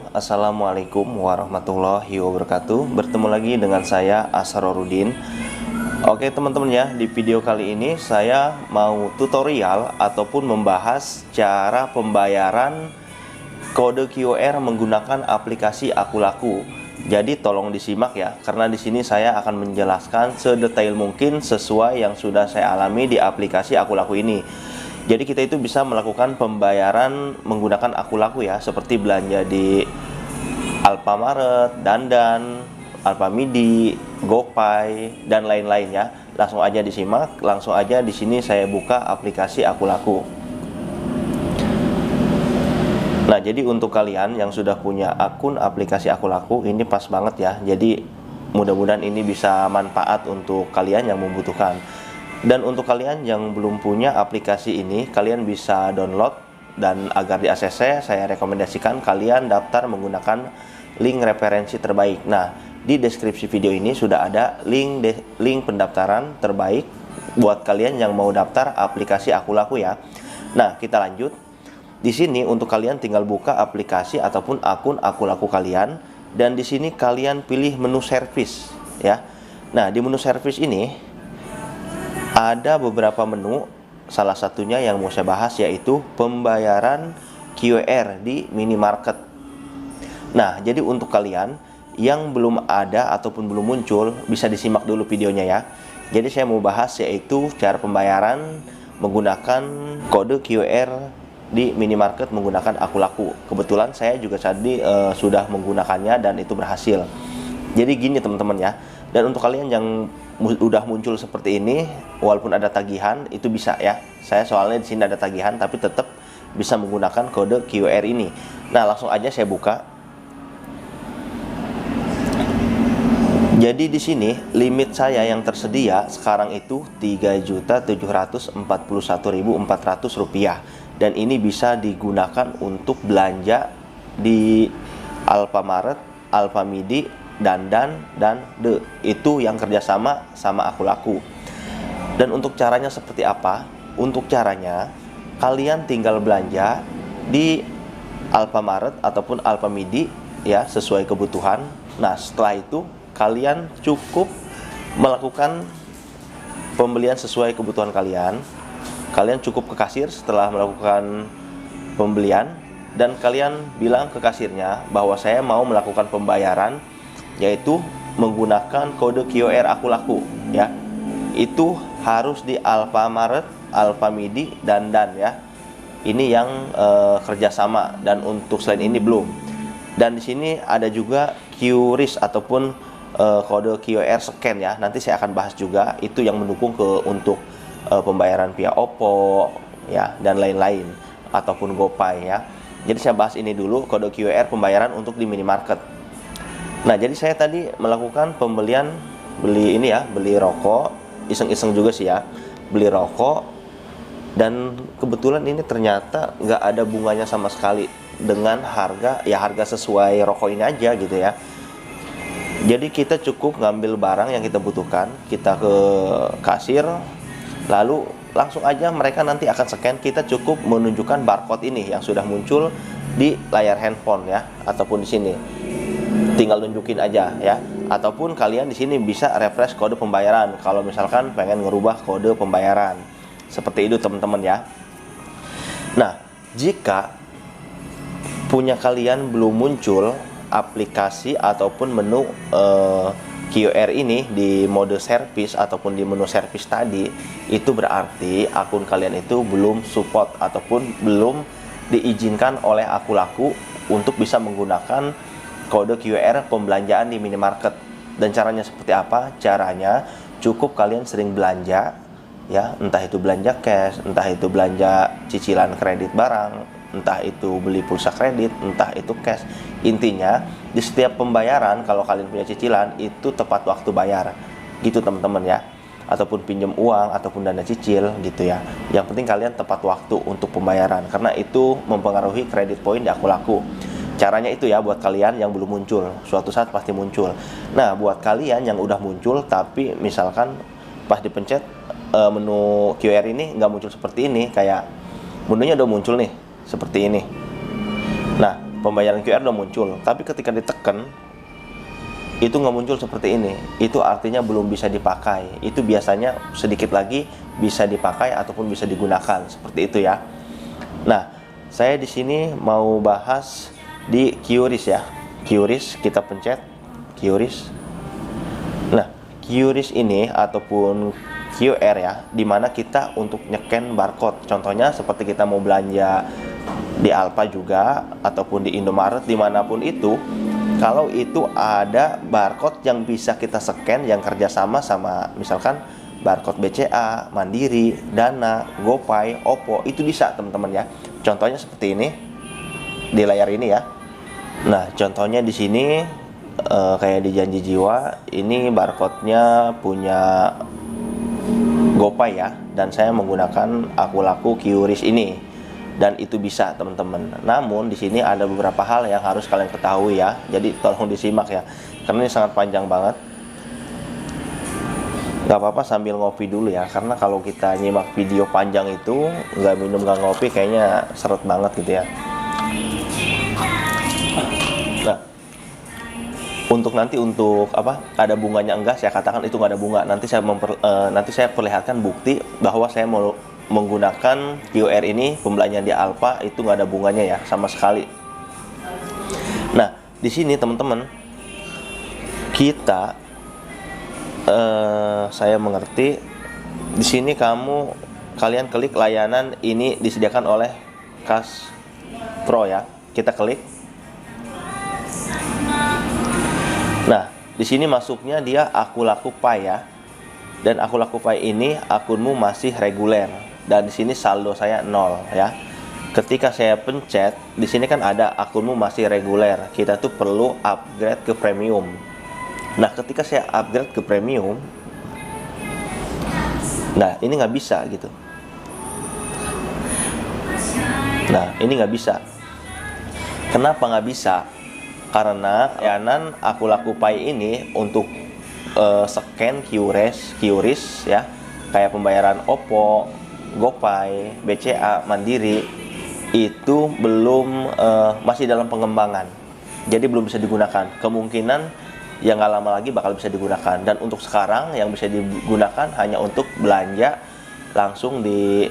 Assalamualaikum warahmatullahi wabarakatuh. Bertemu lagi dengan saya Asrorudin. Oke teman-teman ya, di video kali ini saya mau tutorial ataupun membahas cara pembayaran kode QR menggunakan aplikasi Akulaku. Jadi tolong disimak ya, karena di sini saya akan menjelaskan sedetail mungkin sesuai yang sudah saya alami di aplikasi Akulaku ini. Jadi kita itu bisa melakukan pembayaran menggunakan Akulaku ya, seperti belanja di Alfamart, Dandan, Alfamidi, GoPay, dan lain-lain ya. Langsung aja disimak, langsung aja di sini saya buka aplikasi Akulaku. Nah, jadi untuk kalian yang sudah punya akun aplikasi Akulaku, ini pas banget ya. Jadi mudah-mudahan ini bisa manfaat untuk kalian yang membutuhkan. Dan untuk kalian yang belum punya aplikasi ini, kalian bisa download, dan agar di ACC saya rekomendasikan kalian daftar menggunakan link referensi terbaik. Nah, di deskripsi video ini sudah ada link pendaftaran terbaik buat kalian yang mau daftar aplikasi Akulaku ya. Nah, kita lanjut. Di sini untuk kalian tinggal buka aplikasi ataupun akun Akulaku kalian, dan di sini kalian pilih menu service ya. Nah, di menu service ini ada beberapa menu, salah satunya yang mau saya bahas yaitu pembayaran QR di minimarket. Nah, jadi untuk kalian yang belum ada ataupun belum muncul, bisa disimak dulu videonya ya. Jadi saya mau bahas yaitu cara pembayaran menggunakan kode QR di minimarket menggunakan Akulaku. Kebetulan saya juga tadi sudah menggunakannya dan itu berhasil. Jadi gini teman-teman ya. Dan untuk kalian yang udah muncul seperti ini, walaupun ada tagihan, itu bisa ya. Saya soalnya di sini ada tagihan, tapi tetap bisa menggunakan kode QR ini. Nah, langsung aja saya buka. Jadi di sini limit saya yang tersedia sekarang itu Rp3.741.400 dan ini bisa digunakan untuk belanja di Alfamart, Alfamidi, Dandan, dan itu yang kerjasama sama Akulaku. Dan untuk caranya seperti apa? Untuk caranya kalian tinggal belanja di Alfamart ataupun Alfamidi ya, sesuai kebutuhan. Nah, setelah itu kalian cukup melakukan pembelian sesuai kebutuhan kalian. Kalian cukup ke kasir setelah melakukan pembelian, dan kalian bilang ke kasirnya bahwa saya mau melakukan pembayaran yaitu menggunakan kode QR Akulaku ya. Itu harus di Alfamart, Alfamidi, dan ya. Ini yang kerjasama, dan untuk selain ini belum. Dan di sini ada juga QRIS ataupun kode QR scan ya. Nanti saya akan bahas juga itu yang mendukung untuk pembayaran via OPPO ya, dan lain-lain, ataupun GoPay ya. Jadi saya bahas ini dulu, kode QR pembayaran untuk di minimarket. Nah, jadi saya tadi melakukan pembelian, beli rokok, iseng-iseng juga sih ya, beli rokok, dan kebetulan ini ternyata nggak ada bunganya sama sekali dengan harga sesuai rokok ini aja gitu ya. Jadi kita cukup ngambil barang yang kita butuhkan, kita ke kasir, lalu langsung aja mereka nanti akan scan. Kita cukup menunjukkan barcode ini yang sudah muncul di layar handphone ya, ataupun di sini tinggal nunjukin aja ya, ataupun kalian di sini bisa refresh kode pembayaran kalau misalkan pengen ngerubah kode pembayaran. Seperti itu teman-teman ya. Nah, jika punya kalian belum muncul aplikasi ataupun menu QR ini di mode service ataupun di menu service tadi, itu berarti akun kalian itu belum support ataupun belum diizinkan oleh Akulaku untuk bisa menggunakan kode QR pembelanjaan di minimarket. Dan caranya seperti apa? Caranya cukup kalian sering belanja ya, entah itu belanja cash, entah itu belanja cicilan kredit barang, entah itu beli pulsa kredit, entah itu cash. Intinya di setiap pembayaran kalau kalian punya cicilan itu tepat waktu bayar gitu teman-teman ya, ataupun pinjam uang ataupun dana cicil gitu ya. Yang penting kalian tepat waktu untuk pembayaran, karena itu mempengaruhi kredit poin di Akulaku. Caranya itu ya buat kalian yang belum muncul, suatu saat pasti muncul. Nah, buat kalian yang udah muncul tapi misalkan pas dipencet menu QR ini nggak muncul seperti ini, kayak menunya udah muncul nih seperti ini. Nah, pembayaran QR udah muncul, tapi ketika ditekan itu nggak muncul seperti ini, itu artinya belum bisa dipakai. Itu biasanya sedikit lagi bisa dipakai ataupun bisa digunakan, seperti itu ya. Nah, saya di sini mau bahas di QRIS ya. QRIS, kita pencet QRIS. Nah, QRIS ini ataupun QR ya, dimana kita untuk nyeken barcode. Contohnya seperti kita mau belanja di Alfa juga ataupun di Indomaret, dimanapun itu, kalau itu ada barcode yang bisa kita scan yang kerjasama sama misalkan barcode BCA, Mandiri, Dana, GoPay, Oppo, itu bisa teman-teman ya. Contohnya seperti ini di layar ini ya. Nah, contohnya di sini kayak di Janji Jiwa, ini barcode-nya punya GoPay ya, dan saya menggunakan Aku Laku QRIS ini. Dan itu bisa teman-teman. Namun di sini ada beberapa hal yang harus kalian ketahui ya. Jadi tolong disimak ya, karena ini sangat panjang banget. Gak apa-apa sambil ngopi dulu ya, karena kalau kita nyimak video panjang itu nggak minum nggak ngopi kayaknya seret banget gitu ya. Nah, untuk nanti untuk apa ada bunganya enggak, saya katakan itu nggak ada bunga. Nanti saya perlihatkan bukti bahwa saya mau menggunakan QR ini pembelanjaan di Alfa itu nggak ada bunganya ya sama sekali. Nah, di sini teman-teman kita saya mengerti di sini kalian klik layanan ini disediakan oleh Kas Pro ya. Kita klik. Nah, di sini masuknya dia Aku Laku Pay ya. Dan Aku Laku Pay ini akunmu masih reguler. Dan di sini saldo saya 0 ya. Ketika saya pencet, di sini kan ada akunmu masih reguler. Kita tuh perlu upgrade ke premium. Nah, ketika saya upgrade ke premium, nah ini nggak bisa gitu. Nah, ini nggak bisa. Kenapa nggak bisa? Karena layanan Aku Laku Pay ini untuk scan QRIS ya, kayak pembayaran Oppo, GoPay, BCA, Mandiri itu belum masih dalam pengembangan, jadi belum bisa digunakan. Kemungkinan yang nggak lama lagi bakal bisa digunakan. Dan untuk sekarang yang bisa digunakan hanya untuk belanja langsung di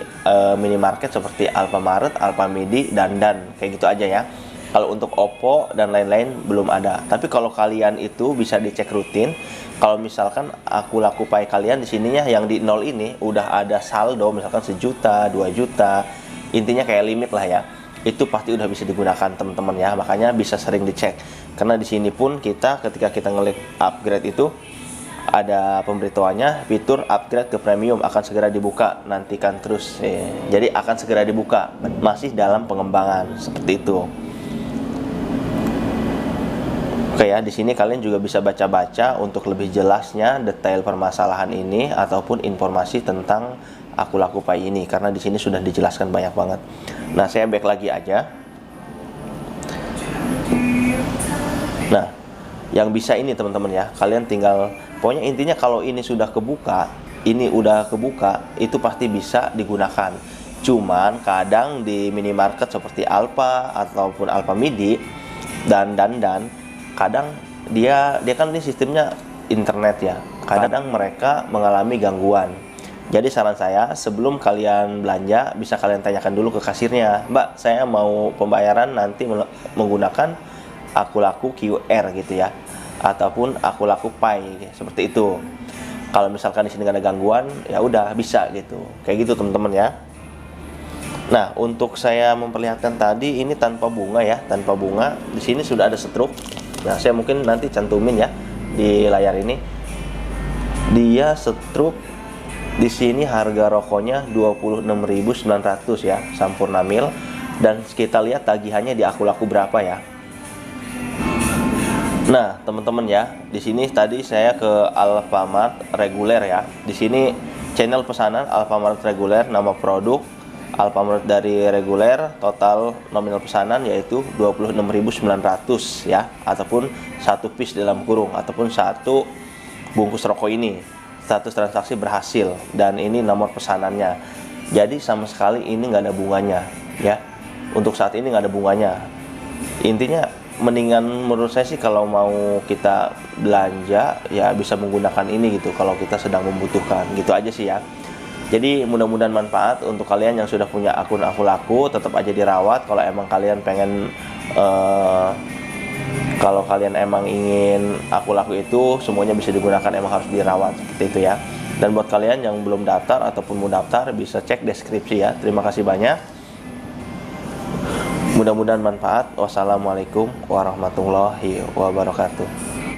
minimarket seperti Alfamaret, Alfamidi, Dandan, kayak gitu aja ya. Kalau untuk Oppo dan lain-lain belum ada. Tapi kalau kalian itu bisa dicek rutin. Kalau misalkan Aku Laku Pay kalian di sininya yang di 0 ini udah ada saldo misalkan 1 juta, 2 juta, intinya kayak limit lah ya. Itu pasti udah bisa digunakan teman-teman ya. Makanya bisa sering dicek. Karena di sini pun ketika kita ngelik upgrade itu ada pemberitahuannya fitur upgrade ke premium akan segera dibuka, nantikan terus. Jadi akan segera dibuka, masih dalam pengembangan seperti itu. Oke ya, di sini kalian juga bisa baca-baca untuk lebih jelasnya detail permasalahan ini ataupun informasi tentang Aku Laku Pay ini, karena di sini sudah dijelaskan banyak banget. Nah, saya back lagi aja. Nah, yang bisa ini teman-teman ya, kalian tinggal pokoknya intinya kalau ini sudah kebuka, itu pasti bisa digunakan. Cuman kadang di minimarket seperti Alfa ataupun Alfamidi dan kadang dia kan ini sistemnya internet ya. Kadang mereka mengalami gangguan. Jadi saran saya sebelum kalian belanja bisa kalian tanyakan dulu ke kasirnya, "Mbak, saya mau pembayaran nanti menggunakan Aku Laku QR gitu ya, ataupun Aku Laku Pay seperti itu." Kalau misalkan di sini nggak ada gangguan, ya udah bisa gitu. Kayak gitu teman-teman ya. Nah, untuk saya memperlihatkan tadi ini tanpa bunga ya, tanpa bunga. Di sini sudah ada stroke. Nah, saya mungkin nanti cantumin ya di layar ini. Dia stroke di sini harga rokoknya 26.900 ya, Sampurna Mil. Dan kita lihat tagihannya di Aku Laku berapa ya. Nah, teman-teman ya, di sini tadi saya ke Alfamart reguler ya. Di sini channel pesanan Alfamart reguler, nama produk Alfamart dari reguler, total nominal pesanan yaitu 26.900 ya, ataupun satu piece dalam kurung ataupun satu bungkus rokok ini. Status transaksi berhasil dan ini nomor pesanannya. Jadi sama sekali ini nggak ada bunganya ya. Untuk saat ini nggak ada bunganya. Intinya mendingan menurut saya sih kalau mau kita belanja ya bisa menggunakan ini gitu kalau kita sedang membutuhkan, gitu aja sih ya. Jadi mudah-mudahan manfaat untuk kalian yang sudah punya akun Aku Laku, tetap aja dirawat. Kalau emang kalian pengen kalau kalian emang ingin Aku Laku itu semuanya bisa digunakan, emang harus dirawat seperti itu ya. Dan buat kalian yang belum daftar ataupun mau daftar bisa cek deskripsi ya. Terima kasih banyak. Mudah-mudahan manfaat. Wassalamualaikum warahmatullahi wabarakatuh.